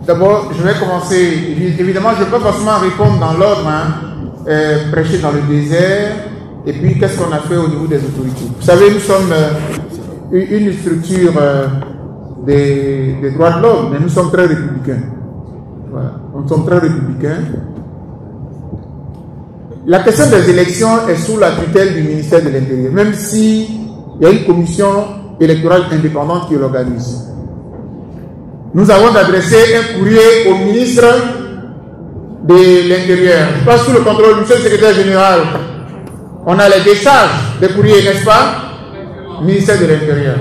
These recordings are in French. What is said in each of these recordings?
D'abord, je vais commencer. Évidemment, je ne peux pas forcément répondre dans l'ordre, prêcher dans le désert, et puis qu'est-ce qu'on a fait au niveau des autorités. Vous savez, nous sommes une structure des droits de l'homme, mais nous sommes très républicains. Voilà. Nous sommes très républicains. La question des élections est sous la tutelle du ministère de l'Intérieur, même s'il y a une commission électorale indépendante qui l'organise. Nous avons adressé un courrier au ministre de l'Intérieur. Je passe sous le contrôle du monsieur le secrétaire général. On a les décharges des courriers, n'est-ce pas? Ministère de l'Intérieur.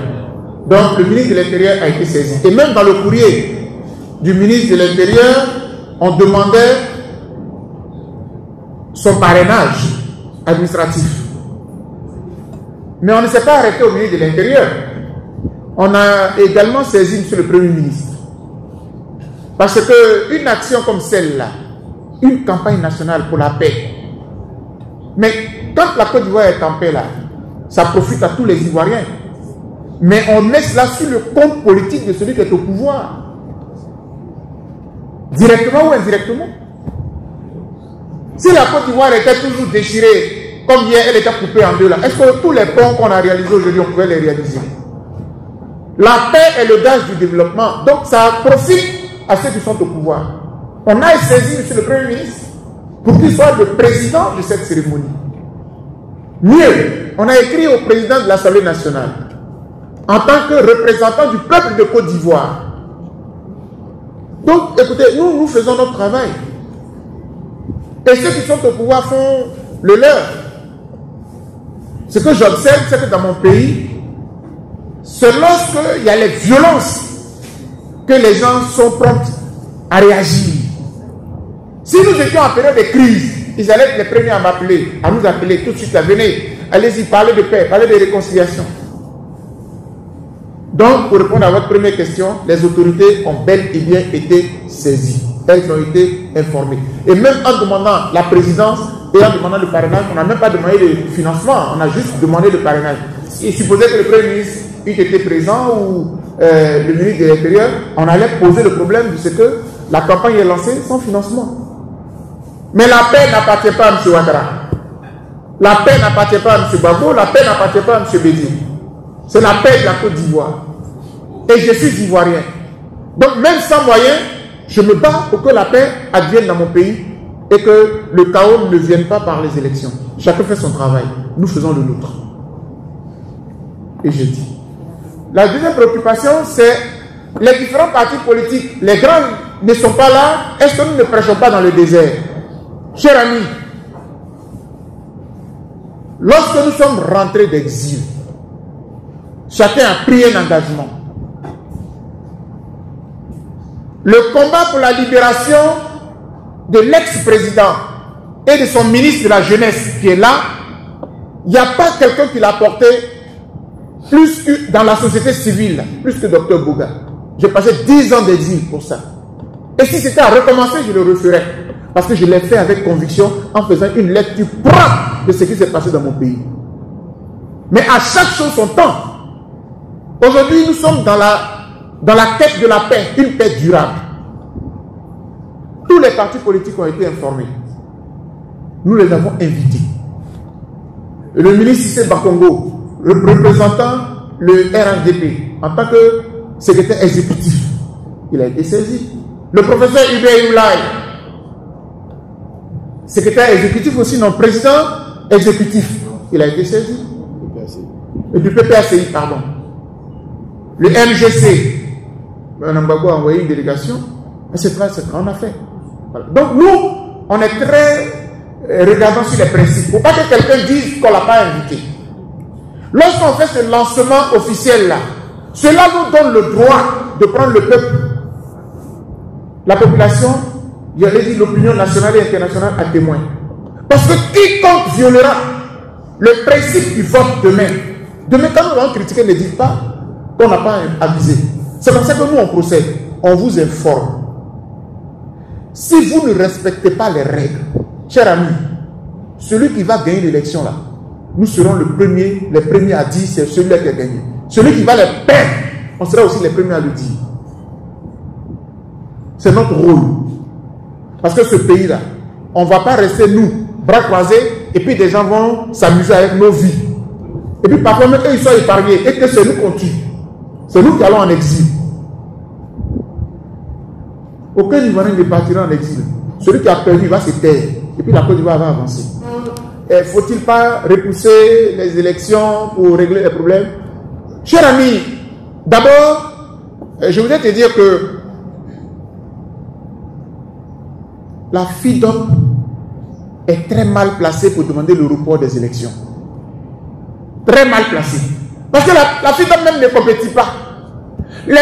Donc le ministre de l'Intérieur a été saisi. Et même dans le courrier du ministre de l'Intérieur, on demandait son parrainage administratif. Mais on ne s'est pas arrêté au ministre de l'Intérieur. On a également saisi monsieur le Premier ministre. Parce qu'une action comme celle-là, une campagne nationale pour la paix, mais quand la Côte d'Ivoire est en paix là, ça profite à tous les Ivoiriens. Mais on met cela sur le compte politique de celui qui est au pouvoir. Directement ou indirectement. Si la Côte d'Ivoire était toujours déchirée, comme hier elle était coupée en deux là, est-ce que tous les ponts qu'on a réalisés aujourd'hui, on pouvait les réaliser? La paix est le gage du développement. Donc ça profite à ceux qui sont au pouvoir. On a saisi monsieur le Premier ministre pour qu'il soit le président de cette cérémonie. Mieux, on a écrit au président de l'Assemblée nationale en tant que représentant du peuple de Côte d'Ivoire. Donc, écoutez, nous faisons notre travail. Et ceux qui sont au pouvoir font le leur. Ce que j'observe, c'est que dans mon pays, c'est lorsqu'il y a les violences que les gens sont prompts à réagir. Si nous étions en période de crise, ils allaient être les premiers à m'appeler, à nous appeler tout de suite, venez, allez-y, parlez de paix, parlez de réconciliation. Donc, pour répondre à votre première question, les autorités ont bel et bien été saisies. Elles ont été informées. Et même en demandant la présidence et en demandant le parrainage, on n'a même pas demandé le financement, on a juste demandé le parrainage. Il supposait que le Premier ministre était présent ou le ministre de l'Intérieur, on allait poser le problème de ce que la campagne est lancée sans financement. Mais la paix n'appartient pas à M. Ouattara. La paix n'appartient pas à M. Gbagbo, la paix n'appartient pas à M. Bédié. C'est la paix de la Côte d'Ivoire. Et je suis ivoirien. Donc même sans moyens, je me bats pour que la paix advienne dans mon pays et que le chaos ne vienne pas par les élections. Chacun fait son travail. Nous faisons le nôtre. Et je dis. La deuxième préoccupation, c'est les différents partis politiques. Les grands ne sont pas là. Est-ce que nous ne prêchons pas dans le désert? Chers amis, lorsque nous sommes rentrés d'exil, chacun a pris un engagement. Le combat pour la libération de l'ex-président et de son ministre de la jeunesse qui est là, il n'y a pas quelqu'un qui l'a porté plus que dans la société civile, plus que Dr Bouga. J'ai passé 10 ans d'exil pour ça. Et si c'était à recommencer, je le referais. Parce que je l'ai fait avec conviction en faisant une lecture propre de ce qui s'est passé dans mon pays. Mais à chaque chose son temps. Aujourd'hui, nous sommes dans la quête de la paix, une paix durable. Tous les partis politiques ont été informés. Nous les avons invités. Et le ministre Cissé Bakongo, représentant le RNDP, en tant que secrétaire exécutif, il a été saisi. Le professeur Hubert Youlaye, secrétaire exécutif aussi, non, président exécutif, il a été saisi. Et du PPACI, pardon. Le MGC, Mme Gbagbo a envoyé une délégation, et c'est ce qu'on a fait. Voilà. Donc nous, on est très regardant sur les principes. Il ne faut pas que quelqu'un dise qu'on ne l'a pas invité. Lorsqu'on fait ce lancement officiel là, cela nous donne le droit de prendre le peuple, la population, j'allais dire l'opinion nationale et internationale à témoin. Parce que quiconque violera le principe du vote demain, quand nous allons critiquer, ne dit pas qu'on n'a pas avisé. C'est comme ça que nous on procède. On vous informe. Si vous ne respectez pas les règles, chers amis, celui qui va gagner l'élection là, nous serons les premiers à dire c'est celui-là qui a gagné. Celui qui va les perdre, on sera aussi les premiers à le dire. C'est notre rôle. Parce que ce pays-là, on ne va pas rester, nous, bras croisés, et puis des gens vont s'amuser avec nos vies. Et puis parfois, même eux, ils sont épargnés, et que c'est nous qu'on tue. C'est nous qui allons en exil. Aucun Ivoirien ne partira en exil. Celui qui a perdu va se taire. Et puis la Côte d'Ivoire va avancer. Faut-il pas repousser les élections pour régler les problèmes? Cher ami, d'abord, je voudrais te dire que la FIDOP est très mal placée pour demander le report des élections. Très mal placée. Parce que la FIDOP même ne compétit pas. Les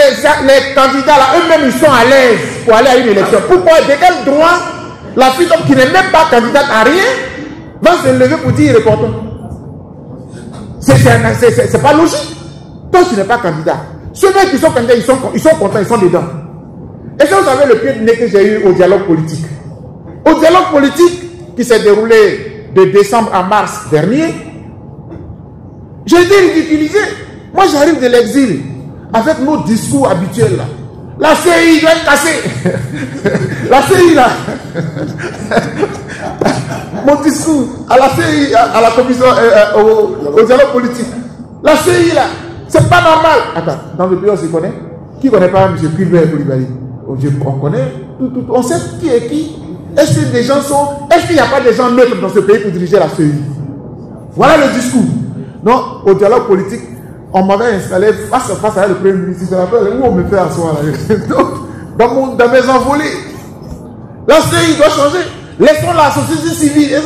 candidats là, eux-mêmes, ils sont à l'aise pour aller à une élection. Pourquoi? De quel droit la FIDOP qui n'est même pas candidate à rien va se lever pour dire reportons? C'est pas logique. Toi, tu n'es pas candidat. Ceux-là qui sont candidats, ils sont contents, ils sont dedans. Et ça, vous savez le pied de nez que j'ai eu au dialogue politique. Au dialogue politique qui s'est déroulé de décembre à mars dernier, j'ai été ridiculisé. Moi, j'arrive de l'exil avec nos discours habituels là. La CI doit être cassée. La CI là. Mon discours à la CI, à la commission, au dialogue politique. La CI là, c'est pas normal. Attends, dans le pays on se connaît. Qui ne connaît pas M. Culbert Koulibaly? On connaît, on sait qui est qui. Est-ce que des gens sont. Est-ce qu'il n'y a pas des gens neutres dans ce pays pour diriger la CI? Voilà le discours. Non, au dialogue politique, on m'avait installé face à face avec le Premier ministre. Je me rappelle où on me fait asseoir là. Dans mes envolées. La CI doit changer. Laissons la société civile.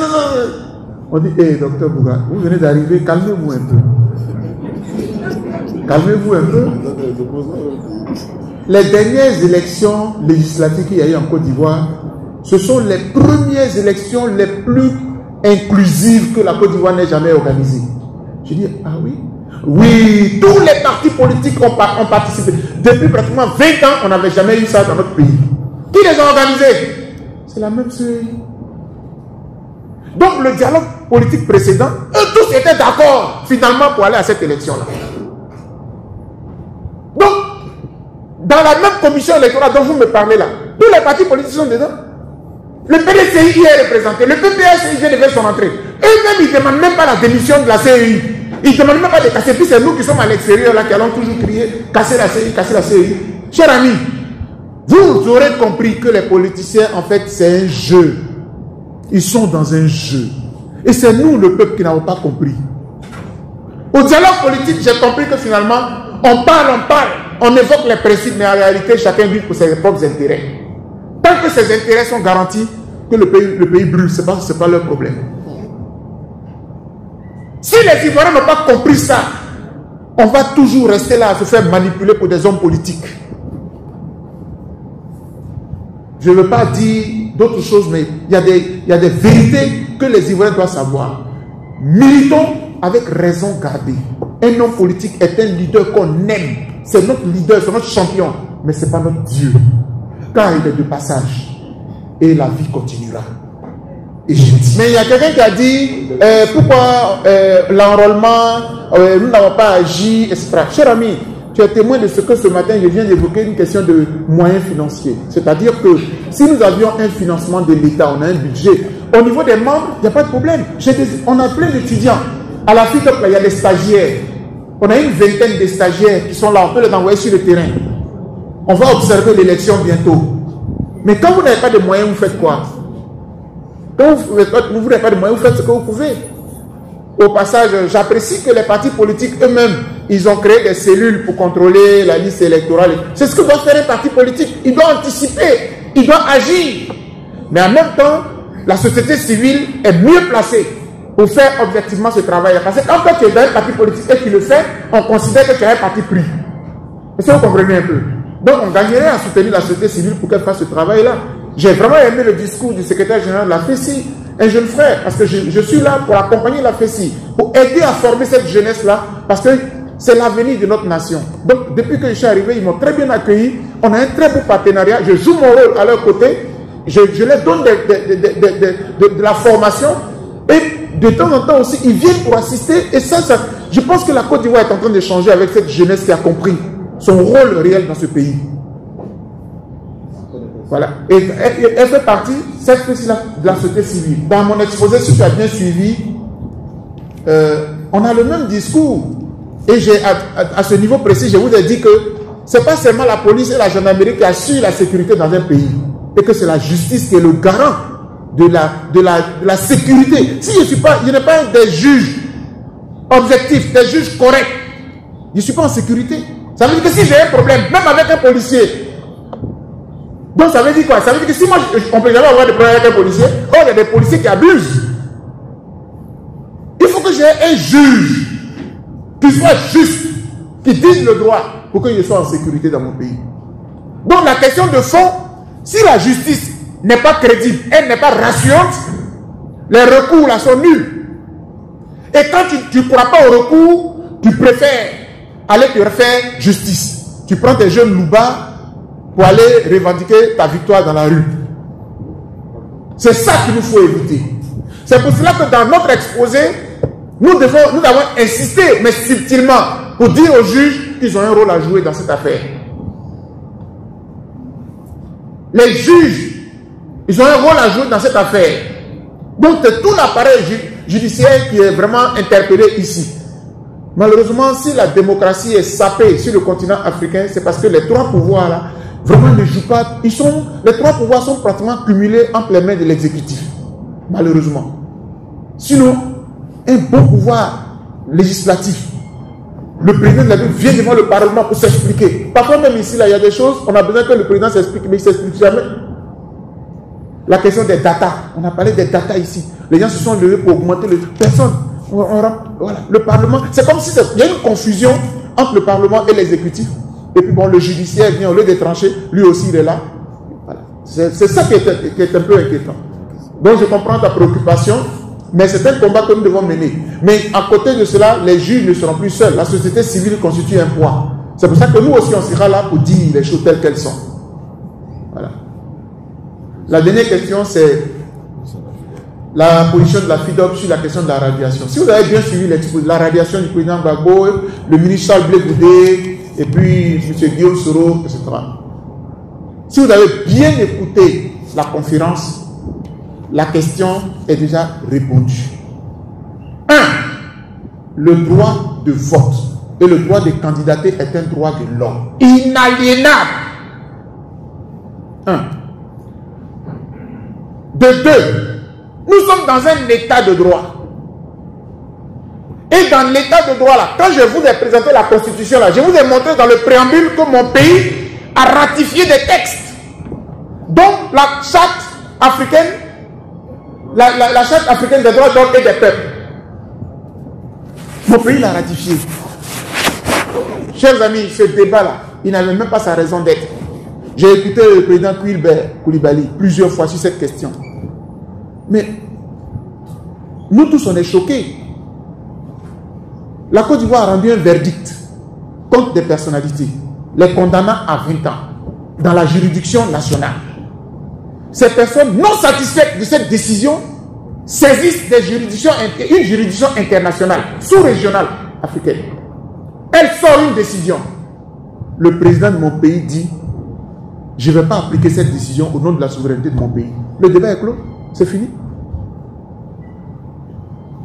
On dit, hé, docteur Bouga, vous venez d'arriver, calmez-vous un peu. Calmez-vous un peu. Les dernières élections législatives qu'il y a eu en Côte d'Ivoire, ce sont les premières élections les plus inclusives que la Côte d'Ivoire n'ait jamais organisées. Je dis, ah oui? Oui, tous les partis politiques ont participé. Depuis pratiquement 20 ans, on n'avait jamais eu ça dans notre pays. Qui les a organisés? C'est la même chose. Donc le dialogue politique précédent, eux tous étaient d'accord finalement pour aller à cette élection-là. Donc, dans la même commission électorale dont vous me parlez là, tous les partis politiques sont dedans. Le PDCI est représenté, le PPS vient de faire son entrée. Eux-mêmes, ils ne demandent même pas la démission de la CEI. Ils ne demandent même pas de casser. Puis c'est nous qui sommes à l'extérieur là qui allons toujours crier casser la CEI, casser la CEI. Chers amis, vous aurez compris que les politiciens, en fait, c'est un jeu. Ils sont dans un jeu. Et c'est nous, le peuple, qui n'avons pas compris. Au dialogue politique, j'ai compris que finalement, on parle, on évoque les principes, mais en réalité, chacun vit pour ses propres intérêts. Tant que ses intérêts sont garantis, que le pays brûle, ce n'est pas leur problème. Si les Ivoiriens n'ont pas compris ça, on va toujours rester là à se faire manipuler pour des hommes politiques. Je ne veux pas dire d'autres choses, mais il y a des vérités que les Ivoiriens doivent savoir. Militons avec raison gardée. Un homme politique est un leader qu'on aime. C'est notre leader, c'est notre champion. Mais ce n'est pas notre Dieu. Car il est de passage. Et la vie continuera. Et je dis, mais il y a quelqu'un qui a dit pourquoi l'enrôlement, nous n'avons pas agi, etc. Cher ami, tu es témoin de ce que ce matin je viens d'évoquer, une question de moyens financiers. C'est-à-dire que si nous avions un financement de l'État, on a un budget, au niveau des membres, il n'y a pas de problème. On a plein d'étudiants. À la FIDOP, il y a des stagiaires. On a une vingtaine de stagiaires qui sont là, on peut les envoyer sur le terrain. On va observer l'élection bientôt. Mais quand vous n'avez pas de moyens, vous faites quoi? Quand vous n'avez pas de moyens, vous faites ce que vous pouvez. Au passage, j'apprécie que les partis politiques eux-mêmes, ils ont créé des cellules pour contrôler la liste électorale. C'est ce que doit faire un parti politique. Il doit anticiper, il doit agir. Mais en même temps, la société civile est mieux placée pour faire objectivement ce travail-là. Parce que quand toi tu es dans un parti politique et tu le fais, on considère que tu es un parti pris. Est-ce que vous comprenez un peu? Donc on gagnerait à soutenir la société civile pour qu'elle fasse ce travail-là. J'ai vraiment aimé le discours du secrétaire général de la FECI, un jeune frère, parce que je suis là pour accompagner la FECI, pour aider à former cette jeunesse-là, parce que c'est l'avenir de notre nation. Donc, depuis que je suis arrivé, ils m'ont très bien accueilli. On a un très beau partenariat. Je joue mon rôle à leur côté. Je leur donne de la formation. Et de temps en temps aussi, ils viennent pour assister. Et ça, je pense que la Côte d'Ivoire est en train de changer avec cette jeunesse qui a compris son rôle réel dans ce pays. Voilà. Et elle fait partie, cette partie-là, de la société civile. Dans mon exposé, si tu as bien suivi, on a le même discours. Et à ce niveau précis, je vous ai dit que ce n'est pas seulement la police et la gendarmerie qui assurent la sécurité dans un pays. Et que c'est la justice qui est le garant de la sécurité. Si je n'ai pas des juges objectifs, des juges corrects, je ne suis pas en sécurité. Ça veut dire que si j'ai un problème, même avec un policier, donc ça veut dire quoi? Ça veut dire que si moi, on peut jamais avoir des problèmes avec un policier, oh, il y a des policiers qui abusent. Il faut que j'ai un juge qui soit juste, qui dise le droit pour que je sois en sécurité dans mon pays. Donc la question de fond, si la justice n'est pas crédible, elle n'est pas rassurante, les recours là sont nuls. Et quand tu ne crois pas au recours, tu préfères aller te refaire justice. Tu prends tes jeunes loubas pour aller revendiquer ta victoire dans la rue. C'est ça qu'il nous faut éviter. C'est pour cela que dans notre exposé, nous avons insisté, mais subtilement, pour dire aux juges qu'ils ont un rôle à jouer dans cette affaire. Les juges, ils ont un rôle à jouer dans cette affaire. Donc c'est tout l'appareil judiciaire qui est vraiment interpellé ici. Malheureusement, si la démocratie est sapée sur le continent africain, c'est parce que les trois pouvoirs là, vraiment ne jouent pas. Les trois pouvoirs sont pratiquement cumulés entre les mains de l'exécutif. Malheureusement. Sinon, un bon pouvoir législatif. Le président de la République vient devant le Parlement pour s'expliquer. Parfois même ici, là, il y a des choses, on a besoin que le président s'explique, mais il ne s'explique jamais. La question des datas. On a parlé des datas ici. Les gens se sont levés pour augmenter le... Personne. Voilà. Le Parlement, c'est comme si il y a une confusion entre le Parlement et l'exécutif. Et puis bon, le judiciaire vient au lieu de trancher, lui aussi il est là. Voilà. C'est ça qui est un peu inquiétant. Donc je comprends ta préoccupation, mais c'est un combat que nous devons mener. Mais à côté de cela, les juges ne seront plus seuls. La société civile constitue un poids. C'est pour ça que nous aussi on sera là pour dire les choses telles qu'elles sont. Voilà. La dernière question, c'est la position de la FIDOP sur la question de la radiation. Si vous avez bien suivi l'exposé, la radiation du président Gbagbo, le ministre Charles Blé Goudé, et puis M. Guillaume Soro, etc. Si vous avez bien écouté la conférence, la question est déjà répondue. 1. Le droit de vote et le droit de candidater est un droit de l'homme. Inaliénable. 1. De 2. Nous sommes dans un état de droit. Et dans l'état de droit là, quand je vous ai présenté la constitution là, je vous ai montré dans le préambule que mon pays a ratifié des textes. Donc la charte africaine, la charte africaine des droits de l'homme et des peuples. Mon pays l'a ratifié. Chers amis, ce débat là, il n'avait même pas sa raison d'être. J'ai écouté le président Koulibaly plusieurs fois sur cette question. Mais nous tous on est choqués. La Côte d'Ivoire a rendu un verdict contre des personnalités, les condamnant à 20 ans dans la juridiction nationale. Ces personnes non satisfaites de cette décision saisissent une juridiction internationale, sous-régionale africaine. Elle sort une décision. Le président de mon pays dit « Je ne vais pas appliquer cette décision au nom de la souveraineté de mon pays. » Le débat est clos, c'est fini.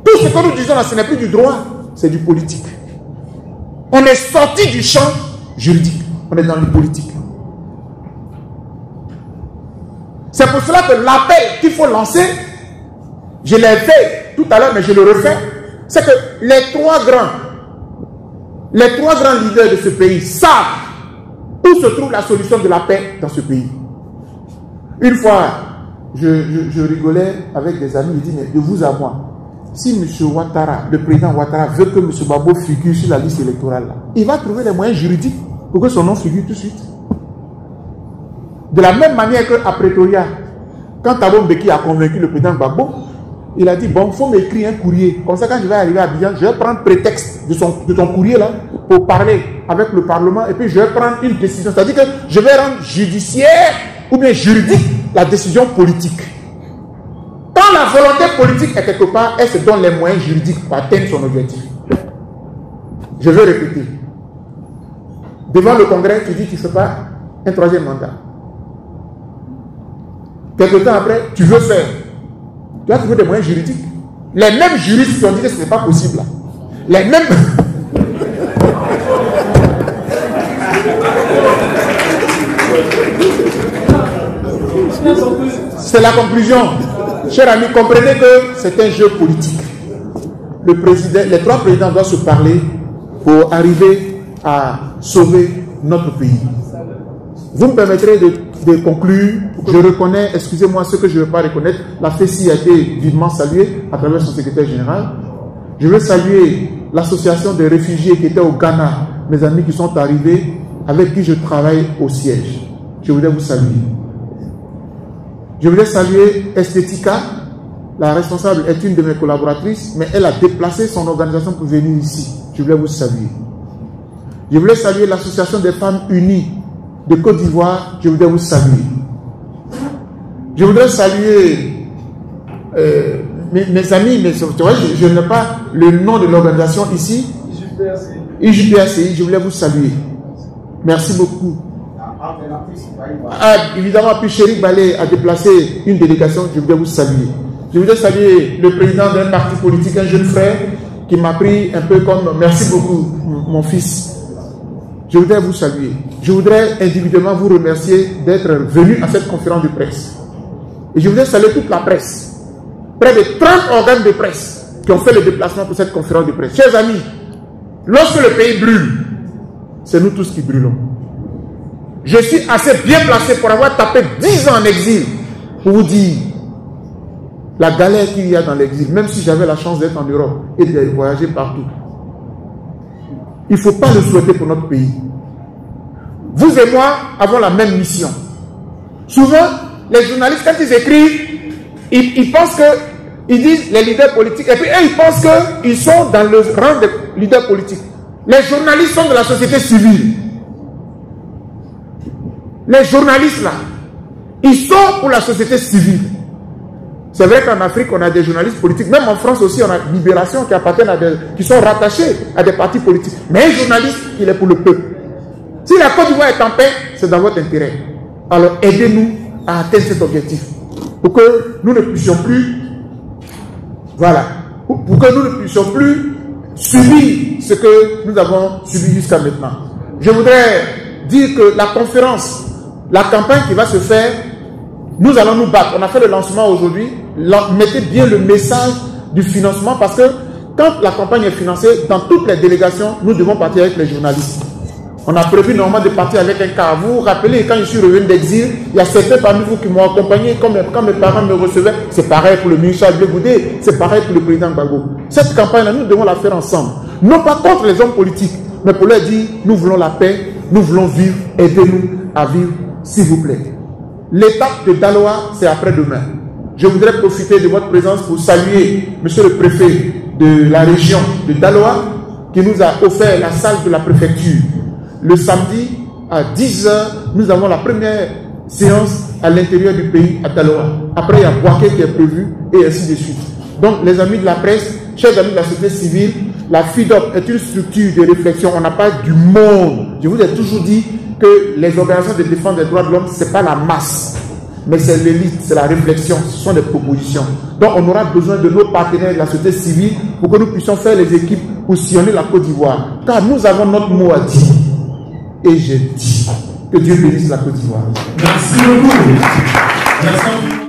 Tout ce que nous disons là, ce n'est plus du droit, c'est du politique. On est sorti du champ juridique, on est dans le politique. C'est pour cela que l'appel qu'il faut lancer, je l'ai fait tout à l'heure, mais je le refais, c'est que les trois grands leaders de ce pays savent où se trouve la solution de la paix dans ce pays. Une fois, je rigolais avec des amis, je dis, mais de vous à moi, si M. Ouattara, le président Ouattara, veut que M. Gbagbo figure sur la liste électorale, là, il va trouver les moyens juridiques pour que son nom figure tout de suite. De la même manière qu'à Pretoria, quand Thabo Mbeki a convaincu le président Gbagbo, il a dit, bon, il faut m'écrire un courrier. Comme ça, quand je vais arriver à Abidjan, je vais prendre prétexte de ton courrier là, pour parler avec le Parlement, et puis je vais prendre une décision. C'est-à-dire que je vais rendre judiciaire ou bien juridique la décision politique. Quand la volonté politique est quelque part, elle se donne les moyens juridiques pour atteindre son objectif. Je vais répéter. Devant le Congrès, tu dis que tu ne fais pas un troisième mandat. Quelque temps après, tu veux faire. Tu as trouvé des moyens juridiques. Les mêmes juristes qui ont dit que ce n'est pas possible. Les mêmes... C'est la conclusion. Chers amis, comprenez que c'est un jeu politique. Le président, les trois présidents doivent se parler pour arriver à sauver notre pays. Vous me permettrez de conclure. Je reconnais, excusez-moi, ce que je ne veux pas reconnaître. La FECI a été vivement saluée à travers son secrétaire général. Je veux saluer l'association des réfugiés qui étaient au Ghana, mes amis qui sont arrivés, avec qui je travaille au siège. Je voudrais vous saluer. Je voudrais saluer Esthética. La responsable est une de mes collaboratrices, mais elle a déplacé son organisation pour venir ici. Je voulais vous saluer. Je voulais saluer l'association des femmes unies de Côte d'Ivoire. Je voudrais vous saluer. Je voudrais saluer mes amis, mais je n'ai pas le nom de l'organisation ici. IJPACI, je voulais vous saluer. Merci beaucoup. Évidemment, puis Chéri Balé a déplacé une délégation. Je voudrais vous saluer. Je voudrais saluer le président d'un parti politique, un jeune frère, qui m'a pris un peu comme... Merci beaucoup, mon fils. Je voudrais vous saluer. Je voudrais individuellement vous remercier d'être venu à cette conférence de presse. Et je voudrais saluer toute la presse. Près de 30 organes de presse qui ont fait le déplacement pour cette conférence de presse. Chers amis, lorsque le pays brûle, c'est nous tous qui brûlons. Je suis assez bien placé pour avoir tapé 10 ans en exil pour vous dire la galère qu'il y a dans l'exil, même si j'avais la chance d'être en Europe et de voyager partout. Il ne faut pas le souhaiter pour notre pays. Vous et moi avons la même mission. Souvent, les journalistes, quand ils écrivent, ils pensent que, ils disent les leaders politiques, et puis eux, ils pensent qu'ils sont dans le rang des leaders politiques. Les journalistes sont de la société civile. Les journalistes là, ils sont pour la société civile. C'est vrai qu'en Afrique, on a des journalistes politiques. Même en France aussi, on a Libération qui appartiennent à qui sont rattachés à des partis politiques. Mais un journaliste, il est pour le peuple. Si la Côte d'Ivoire est en paix, c'est dans votre intérêt. Alors aidez-nous à atteindre cet objectif. Pour que nous ne puissions plus, voilà, pour que nous ne puissions plus subir ce que nous avons subi jusqu'à maintenant. Je voudrais dire que la conférence, la campagne qui va se faire, nous allons nous battre. On a fait le lancement aujourd'hui. Mettez bien le message du financement parce que quand la campagne est financée, dans toutes les délégations, nous devons partir avec les journalistes. On a prévu normalement de partir avec un car. Vous vous rappelez, quand je suis revenu d'exil, il y a certains parmi vous qui m'ont accompagné. Quand mes parents me recevaient, c'est pareil pour le ministre Abdel Goudé, c'est pareil pour le président Gbagbo. Cette campagne-là, nous devons la faire ensemble. Non pas contre les hommes politiques, mais pour leur dire, nous voulons la paix, nous voulons vivre, aidez-nous à vivre, s'il vous plaît. L'étape de Daloa, c'est après-demain. Je voudrais profiter de votre présence pour saluer monsieur le préfet de la région de Daloa qui nous a offert la salle de la préfecture. Le samedi à 10 h, nous avons la première séance à l'intérieur du pays à Daloa. Après, il y a Boaké qui est prévu et ainsi de suite. Donc, les amis de la presse, chers amis de la société civile, la FIDOP est une structure de réflexion. On n'a pas du monde. Je vous ai toujours dit que les organisations de défense des droits de l'homme, ce n'est pas la masse, mais c'est l'élite, c'est la réflexion, ce sont des propositions. Donc on aura besoin de nos partenaires de la société civile pour que nous puissions faire les équipes pour sillonner la Côte d'Ivoire. Car nous avons notre mot à dire. Et j'ai dit que Dieu bénisse la Côte d'Ivoire. Merci beaucoup. Merci.